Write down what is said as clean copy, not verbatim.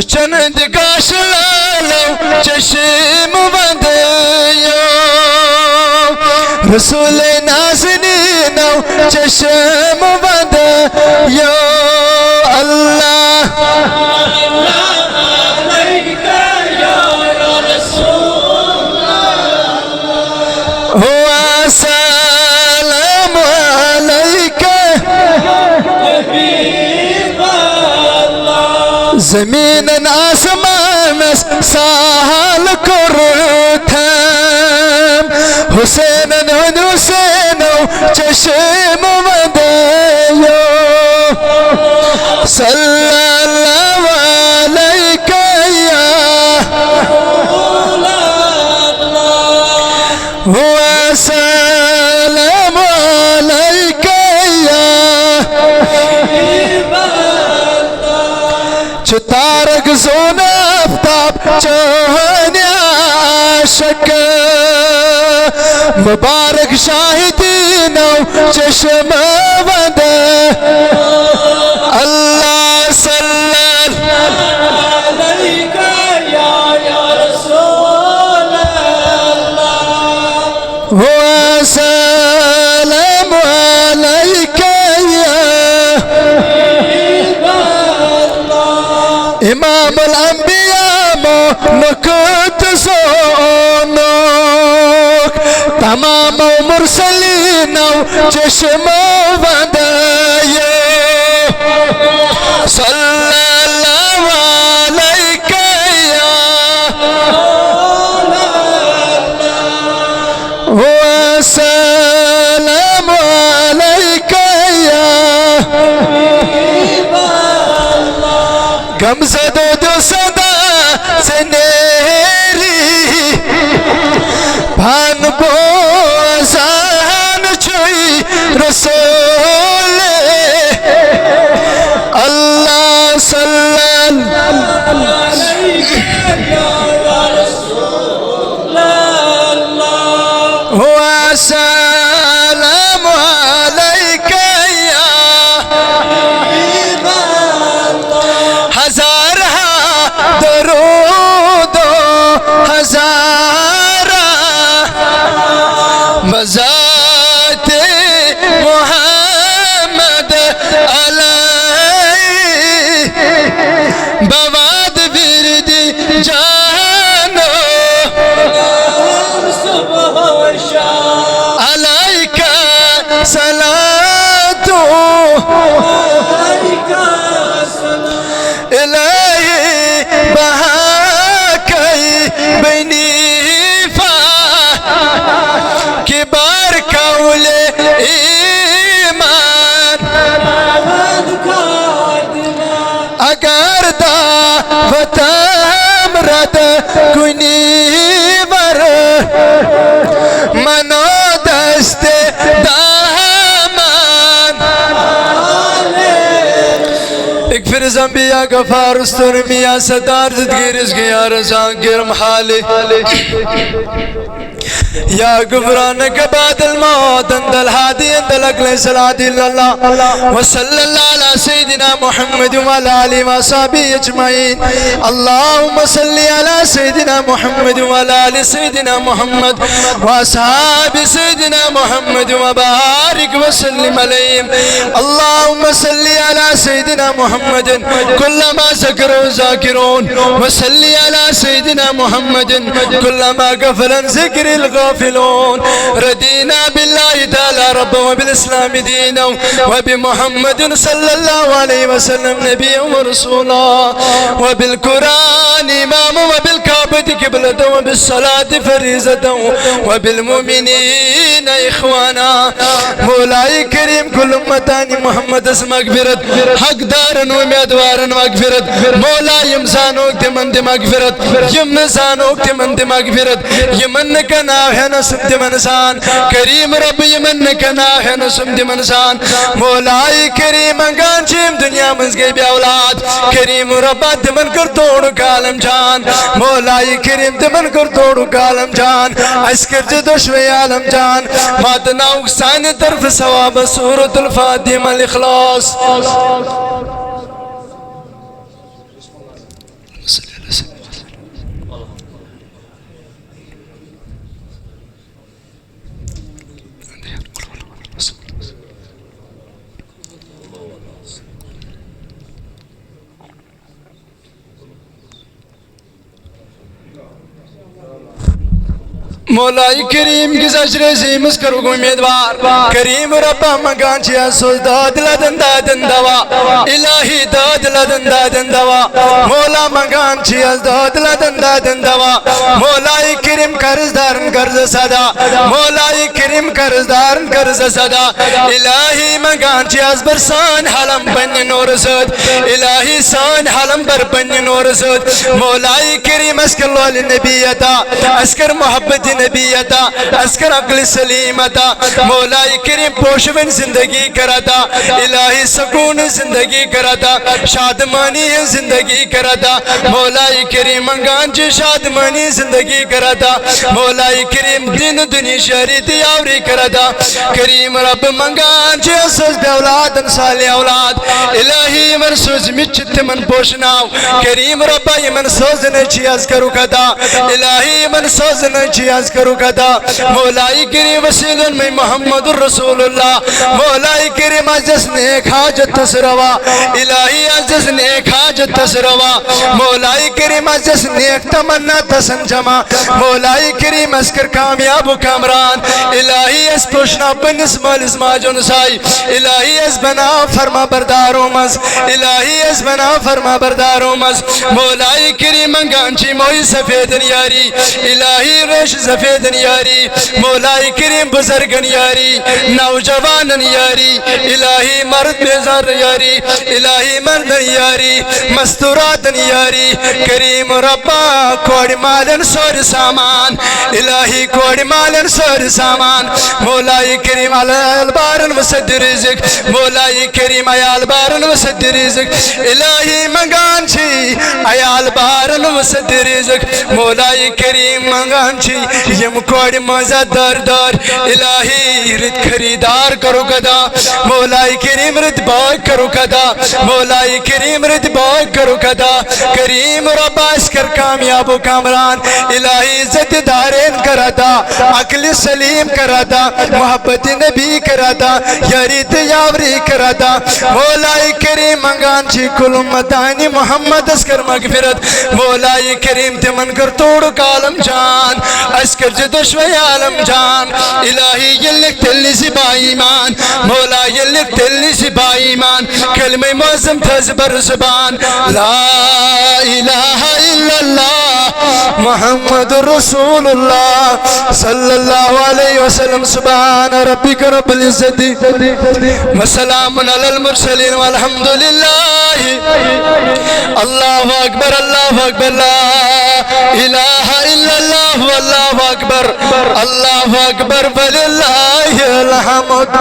چند کاش لالو چشم بندیو رسول نازنینو چشم بندیو الله علیک یا رسول الله سلام علیک زمین آسمان سال کرتم حسین حسین چشم مدیو صلی اللہ علیک یا وسلام علیک یا چتارک زون افتاب چہن عاشق مبارک شاہدینو چشم بند اللہ صلی علیک یا رسول اللہ وسلام علیک یا امام الانبیاء نکت زونک تمام مرسلین چشم بندیو صلی اللہ علیک یا وسلام علیک یا غم زدو دو صدا سنیری بھان بوزان چھوئی رسول اللہ صلی اللہ یا رسول اللہ وسلام علیک یا ہزارہ درود ہزارہ بذات محمد علیہ بواد ورد جانو علیک صلاة الہی بہاکی بینی کبار قول ایمان اگر دعوت امرد کنی بر منو دست دامان اغفر ذنبی یا غفار استرمی یا ستار زدگی رزقی یا رزاق گرم حالی يا غفرانك بعد الموت انت الهادي انت الاقل صلاة الله وصلى الله على سيدنا محمد وعلى آله وصحبه اجمعين اللهم صل على سيدنا محمد وعلى آل سيدنا محمد واصحاب سيدنا محمد وبارك وسلم عليهم اللهم صل على سيدنا محمد كلما ذكروا ذاكرون وصل على سيدنا محمد كلما غفل عن ذكر الغافلون ردينا بالله تعالى ربا وبالإسلام دينا وبمحمد صلى الله عليه وسلم نبيا ورسولا وبالقرآن إماما وبالكعبة قبلة وبالصلاة فريزة وبالمؤمنين إخوانا مولاي كريم كل أمتاني محمد اسم مغفرت حق دارن وميدوارن مغفرت مولاي يمزانوك تمن مغفرت يمنزانوك تمن مغفرت يمن كنا ہے نسم دی منسان کریم رب یمن کنا ہے نسم دی منسان مولائی کریم انگان چیم دنیا منز گئی بی اولاد کریم رب دمن کر توڑو کالم جان مولائی کریم دمن کر توڑو کالم جان اسکر جدوشوی عالم جان ماتنا اکسان طرف ثواب سورة الفاتحة الاخلاص मौलाई करीम की अशरे ज़ीमस करो उम्मीदवार करीम रब्बा मगान चिया सोच दाद लदन दादन दवा इलाही दाद लदन दादन दवा मौला मगान चिया दाद लदन दादन दवा मौलाई करीम कर्जदारन कर्ज सदा मौलाई करीम कर्जदारन कर्ज सदा इलाही मगान चिया बरसान हलम बन नूर सद इलाही सान हलम बर बन नूर सद मौलाई करीम अस्कर वाली नबी अता अस्कर मोहब्बत नबी अता अस्कर अक्ल सलीम अता मौलाई करीम पोशवन जिंदगी कराता इलाही सुकून जिंदगी कराता शादमानी जिंदगी कराता मौलाई करीम मंगान जी शादमानी जिंदगी कराता मौलाई करीम दिन दुनी शरीत यावरी कराता करीम रब मंगान जी सज औलाद साले औलाद इलाही मन सोज मिचत मन पोषनाव करीम रब्बा मन सोज न छियाज करू कदा इलाही मन सोज न छियाज करू कदा मौलाई करीम वसीलन में मोहम्मद रसूलुल्लाह मौलाई करीम अजस ने हाजत तसरवा इलाही अजस ने हाजत तसरवा मौलाई करीम अजस ने तमन्ना तसन जमा मौलाई करीम अस्कर कामयाब कामरान इलाही अस पोषना बनस मालिस माजन साई इलाही अस बना फरमा बरदारों मस इलाही अस बना फरमा बरदारों मस मौलाई करीम मंगांची मोई सफेद यारी इलाही रेश सफेद यारी मौलाई करीम बुजुर्गन यारी नौजवान यारी इलाही मर्द बेजार यारी इलाही मर्द यारी मस्तूरात यारी करीम रब्बा कोड मालन सोर सामान इलाही कोड मालन सोर सामान मौलाई करीम अल बारन वसद रिज़्क मौलाई करीम अयाल बारन वसद रिज़्क इलाही मंगान छी अयाल बारन वसद रिज़्क मौलाई करीम मंगान छी यम कोड मजा दर दर इलाही रित खरीदार करो कदा मौलाई करीम रित बाग करो कदा मौलाई करीम रित बाग करो कदा करीम रब्बास कर कामयाब कामरान इलाही इज्जत दारेन कराता अक्ल सलीम कराता मोहब्बत नबी कराता यारी यावरी कराता मौलाई करीम मंगान छी कुल उम्मतानी मोहम्मद अस्कर मगफिरत मौलाई करीम तिमन कर तोड़ कालम जान अस्कर जे दुश्मन आलम जान इलाही यल्लिक तिल्ली सिबा ईमान मौला यल्लिक तिल्ली सिबा ईमान कलमे मौज़म तज़बर ज़ुबान ला इलाहा इल्लल्लाह मुहम्मद रसूलुल्लाह सल्लल्लाहु अलैहि वसल्लम सुभान रब्बिक रब्बिल इज़्ज़ति व सलामुन अलल मुरसलीन वल्हम्दुलिल्लाह अल्लाहु अकबर ला इलाहा इल्लल्लाह वल्लाहु अकबर अल्लाहु अकबर वलिल्लाहिल हम्द।